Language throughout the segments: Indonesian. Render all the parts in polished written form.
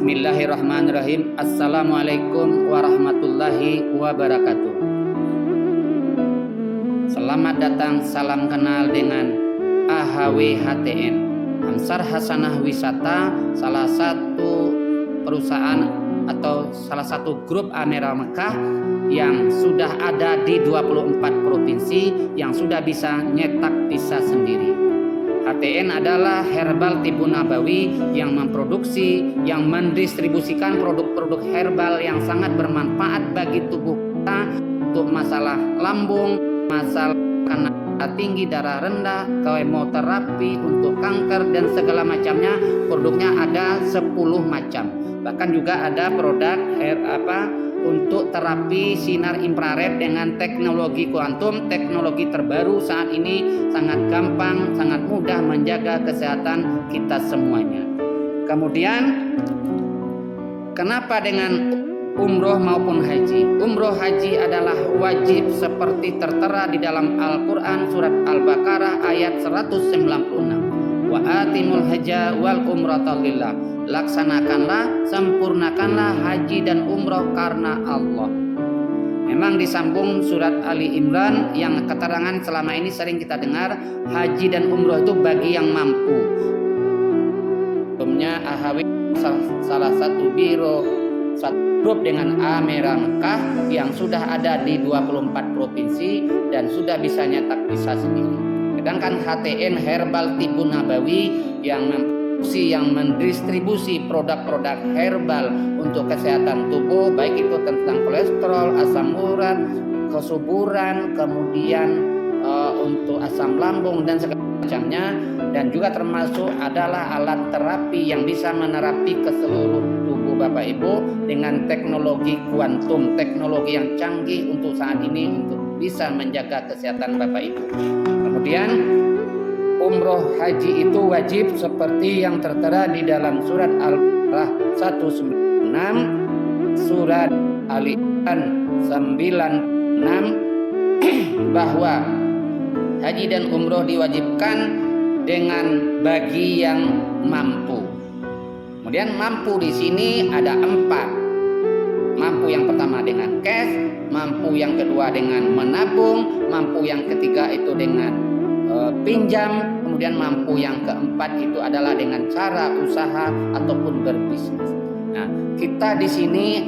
Bismillahirrahmanirrahim. Assalamualaikum warahmatullahi wabarakatuh. Selamat datang, salam kenal dengan AHW-HTN, Ansar Hasanah Wisata, salah satu perusahaan atau salah satu grup Amirah Mekah yang sudah ada di 24 provinsi, yang sudah bisa nyetak visa sendiri. HTN adalah herbal tibu nabawi yang memproduksi, yang mendistribusikan produk-produk herbal yang sangat bermanfaat bagi tubuh kita untuk masalah lambung, masalah karena tinggi, darah rendah, kemoterapi untuk kanker dan segala macamnya. Produknya ada 10 macam. Bahkan juga ada produk untuk terapi sinar infrared dengan teknologi kuantum, teknologi terbaru saat ini, sangat gampang, sangat mudah menjaga kesehatan kita semuanya. Kemudian kenapa dengan umroh maupun haji? Umroh haji adalah wajib seperti tertera di dalam Al-Quran surat Al-Baqarah ayat 196. Wa atimul hajja wal umrata lillah. Laksanakanlah, sempurnakanlah haji dan umroh karena Allah. Memang disambung surat Ali Imran yang keterangan selama ini sering kita dengar, haji dan umroh itu bagi yang mampu. Sebelumnya AHW salah satu biro, satu grup dengan Amirah Mekah yang sudah ada di 24 provinsi dan sudah bisa nyetak visa sendiri. Sedangkan HTN Herbal Tibu Nabawi yang mendistribusi produk-produk herbal untuk kesehatan tubuh, baik itu tentang kolesterol, asam urat, kesuburan, kemudian untuk asam lambung dan segala macamnya, dan juga termasuk adalah alat terapi yang bisa menerapi ke seluruh tubuh Bapak Ibu dengan teknologi kuantum, teknologi yang canggih untuk saat ini untuk bisa menjaga kesehatan Bapak Ibu. Kemudian umroh haji itu wajib seperti yang tertera di dalam surat Al-Baqarah 196, surat Ali Imran 96 bahwa haji dan umroh diwajibkan dengan bagi yang mampu. Kemudian mampu di sini ada 4. Mampu yang pertama dengan cash, mampu yang kedua dengan menabung, mampu yang ketiga itu dengan pinjam, kemudian mampu yang keempat itu adalah dengan cara usaha ataupun berbisnis. Nah, kita di sini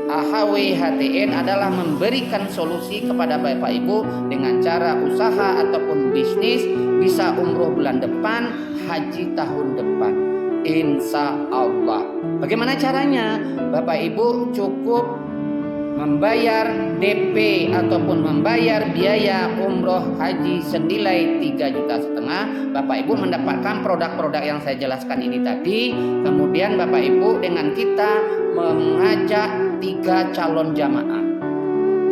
AHW HTN adalah memberikan solusi kepada Bapak Ibu dengan cara usaha ataupun bisnis, bisa umroh bulan depan, haji tahun depan, insya Allah. Bagaimana caranya? Bapak Ibu cukup membayar DP ataupun membayar biaya umroh haji senilai 3,5 juta. Bapak Ibu mendapatkan produk-produk yang saya jelaskan ini tadi. Kemudian Bapak Ibu dengan kita mengajak 3 calon jamaah.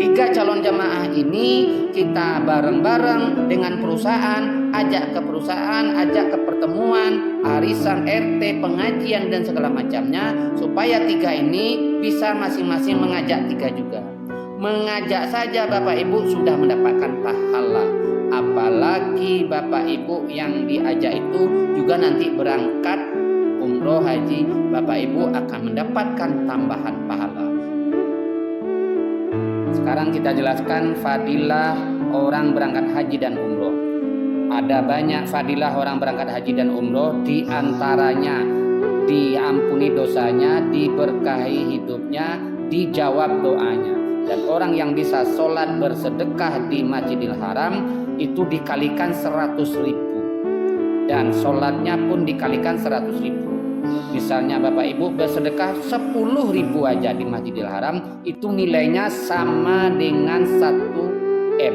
3 calon jamaah ini kita bareng-bareng dengan perusahaan, ajak ke perusahaan, ajak ke pertemuan, arisan, RT, pengajian dan segala macamnya, supaya 3 ini bisa masing-masing mengajak 3 juga. Mengajak saja Bapak Ibu sudah mendapatkan pahala. Apalagi Bapak Ibu yang diajak itu juga nanti berangkat umroh haji, Bapak Ibu akan mendapatkan tambahan pahala. Sekarang kita jelaskan fadilah orang berangkat haji dan umroh. Ada banyak fadilah orang berangkat haji dan umroh, di antaranya diampuni dosanya, diberkahi hidupnya, dijawab doanya. Dan orang yang bisa sholat bersedekah di Masjidil Haram itu dikalikan 100.000, dan sholatnya pun dikalikan 100.000. Misalnya Bapak Ibu bersedekah 10.000 aja di Masjidil Haram, itu nilainya sama dengan 1 M.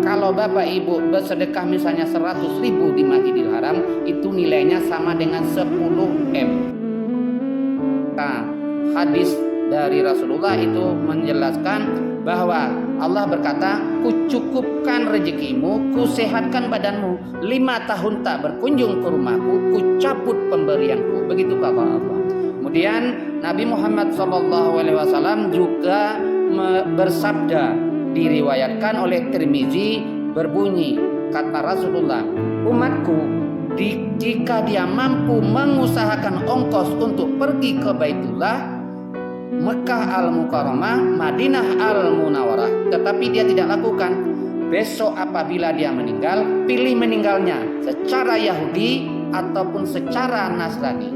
Kalau Bapak Ibu bersedekah misalnya 100.000 di Masjidil Haram, itu nilainya sama dengan 10 M. Nah, hadis dari Rasulullah itu menjelaskan bahwa Allah berkata, kucukupkan rezekimu, kusehatkan badanmu, 5 tahun tak berkunjung ke rumahku, kucabut pemberianku. Begitu kata Allah. Kemudian Nabi Muhammad SAW juga bersabda, diriwayatkan oleh Tirmizi, berbunyi, kata Rasulullah, umatku jika dia mampu mengusahakan ongkos untuk pergi ke Baitullah, Mekah Al-Mukarramah, Madinah Al-Munawwarah, tetapi dia tidak lakukan, besok apabila dia meninggal, pilih meninggalnya secara Yahudi ataupun secara Nasrani.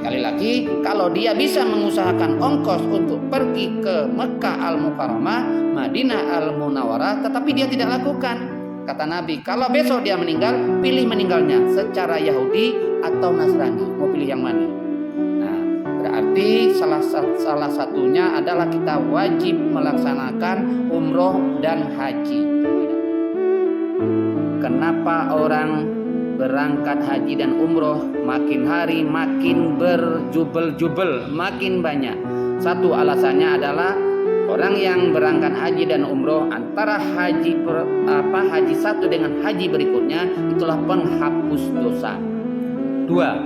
Sekali lagi, kalau dia bisa mengusahakan ongkos untuk pergi ke Mekah Al-Mukarramah, Madinah Al-Munawwarah, tetapi dia tidak lakukan, kata Nabi, kalau besok dia meninggal, pilih meninggalnya secara Yahudi atau Nasrani. Mau pilih yang mana? Nah, berarti salah satunya adalah kita wajib melaksanakan umroh dan haji. Kenapa orang berangkat haji dan umroh makin hari makin berjubel-jubel, makin banyak? Satu alasannya adalah orang yang berangkat haji dan umroh antara haji satu dengan haji berikutnya itulah penghapus dosa. Dua,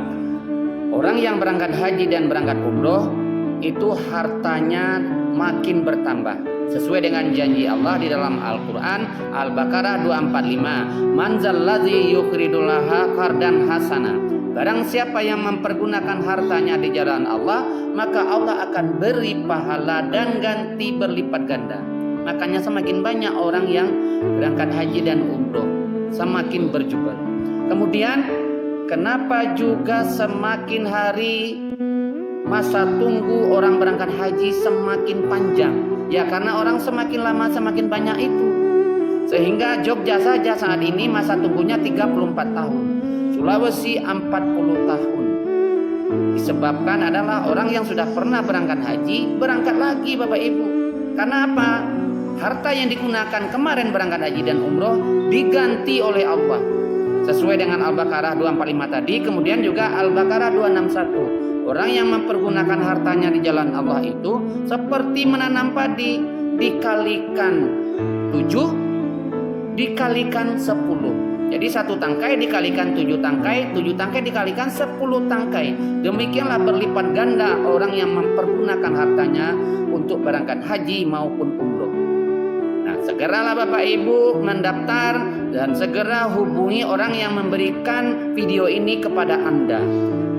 orang yang berangkat haji dan berangkat umroh itu hartanya makin bertambah sesuai dengan janji Allah di dalam Al-Quran Al-Baqarah 245, man zalladzi yuqridullaha qardan hasana. Barang siapa yang mempergunakan hartanya di jalan Allah, maka Allah akan beri pahala dan ganti berlipat ganda. Makanya semakin banyak orang yang berangkat haji dan umroh, semakin berjubel. Kemudian kenapa juga semakin hari masa tunggu orang berangkat haji semakin panjang? Ya karena orang semakin lama semakin banyak itu. Sehingga Jogja saja saat ini masa tunggunya 34 tahun, Sulawesi 40 tahun. Disebabkan adalah orang yang sudah pernah berangkat haji berangkat lagi Bapak Ibu. Karena apa? Harta yang digunakan kemarin berangkat haji dan umroh diganti oleh Allah sesuai dengan Al-Baqarah 245 tadi. Kemudian juga Al-Baqarah 261, orang yang mempergunakan hartanya di jalan Allah itu seperti menanam padi, dikalikan 7 dikalikan 10. Jadi 1 tangkai dikalikan 7 tangkai, 7 tangkai dikalikan 10 tangkai. Demikianlah berlipat ganda orang yang mempergunakan hartanya untuk berangkat haji maupun umroh. Nah, segeralah Bapak Ibu mendaftar dan segera hubungi orang yang memberikan video ini kepada Anda.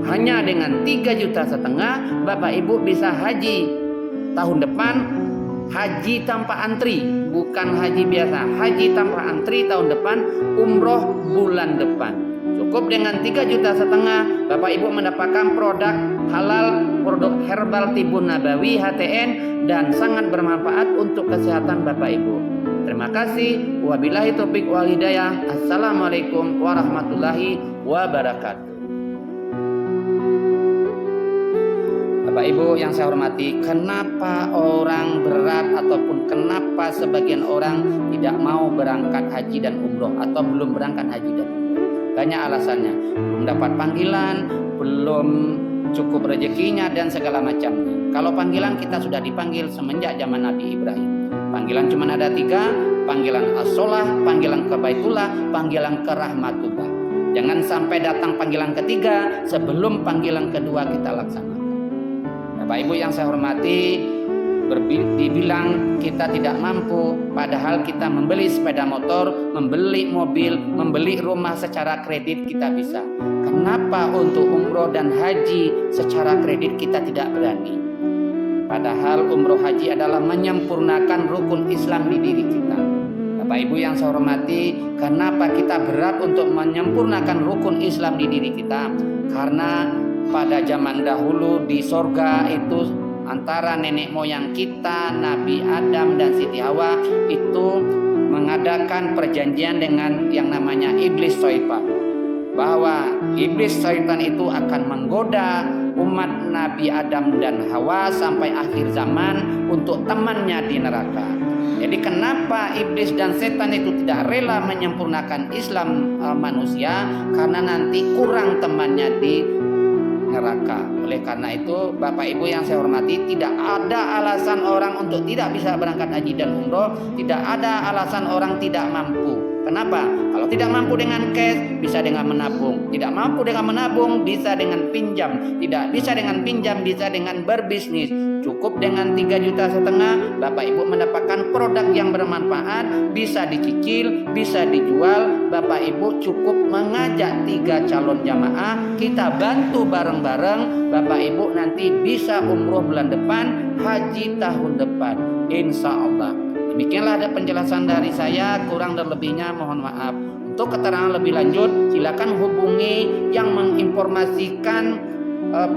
Hanya dengan 3,5 juta Bapak Ibu bisa haji tahun depan, haji tanpa antri, bukan haji biasa, haji tanpa antri tahun depan, umroh bulan depan. Cukup dengan 3,5 juta Bapak Ibu mendapatkan produk halal, produk herbal Tibun Nabawi HTN, dan sangat bermanfaat untuk kesehatan Bapak Ibu. Terima kasih. Wabillahi taufik wal hidayah. Assalamualaikum warahmatullahi wabarakatuh. Bapak Ibu yang saya hormati, kenapa orang berat ataupun kenapa sebagian orang tidak mau berangkat haji dan umroh atau belum berangkat haji dan umroh? Banyak alasannya. Belum dapat panggilan, belum cukup rezekinya dan segala macamnya. Kalau panggilan kita sudah dipanggil semenjak zaman Nabi Ibrahim. Panggilan cuma ada 3, panggilan as-sholah, panggilan ke Baitullah, panggilan ke Rahmatullah. Jangan sampai datang panggilan ketiga sebelum panggilan kedua kita laksanakan. Bapak Ibu yang saya hormati, dibilang kita tidak mampu, padahal kita membeli sepeda motor, membeli mobil, membeli rumah secara kredit kita bisa. Kenapa untuk umroh dan haji secara kredit kita tidak berani? Padahal umroh haji adalah menyempurnakan rukun Islam di diri kita. Bapak Ibu yang saya hormati, kenapa kita berat untuk menyempurnakan rukun Islam di diri kita? Karena pada zaman dahulu di sorga itu antara nenek moyang kita, Nabi Adam dan Siti Hawa itu mengadakan perjanjian dengan yang namanya iblis syaitan, bahwa iblis syaitan itu akan menggoda umat Nabi Adam dan Hawa sampai akhir zaman untuk temannya di neraka. Jadi kenapa iblis dan setan itu tidak rela menyempurnakan Islam manusia? Karena nanti kurang temannya di neraka. Oleh karena itu Bapak Ibu yang saya hormati, tidak ada alasan orang untuk tidak bisa berangkat haji dan umroh, tidak ada alasan orang tidak mampu. Kenapa? Kalau tidak mampu dengan cash, bisa dengan menabung. Tidak mampu dengan menabung, bisa dengan pinjam. Tidak bisa dengan pinjam, bisa dengan berbisnis. Cukup dengan 3,5 juta, Bapak Ibu mendapatkan produk yang bermanfaat, bisa dicicil, bisa dijual. Bapak Ibu cukup mengajak 3 calon jamaah, kita bantu bareng-bareng. Bapak Ibu nanti bisa umroh bulan depan, haji tahun depan, insya Allah. Demikianlah ada penjelasan dari saya, kurang dan lebihnya mohon maaf. Untuk keterangan lebih lanjut, silakan hubungi yang menginformasikan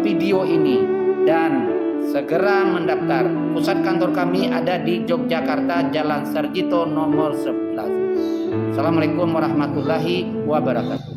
video ini dan segera mendaftar. Pusat kantor kami ada di Yogyakarta, Jalan Sarjito nomor 11. Assalamualaikum warahmatullahi wabarakatuh.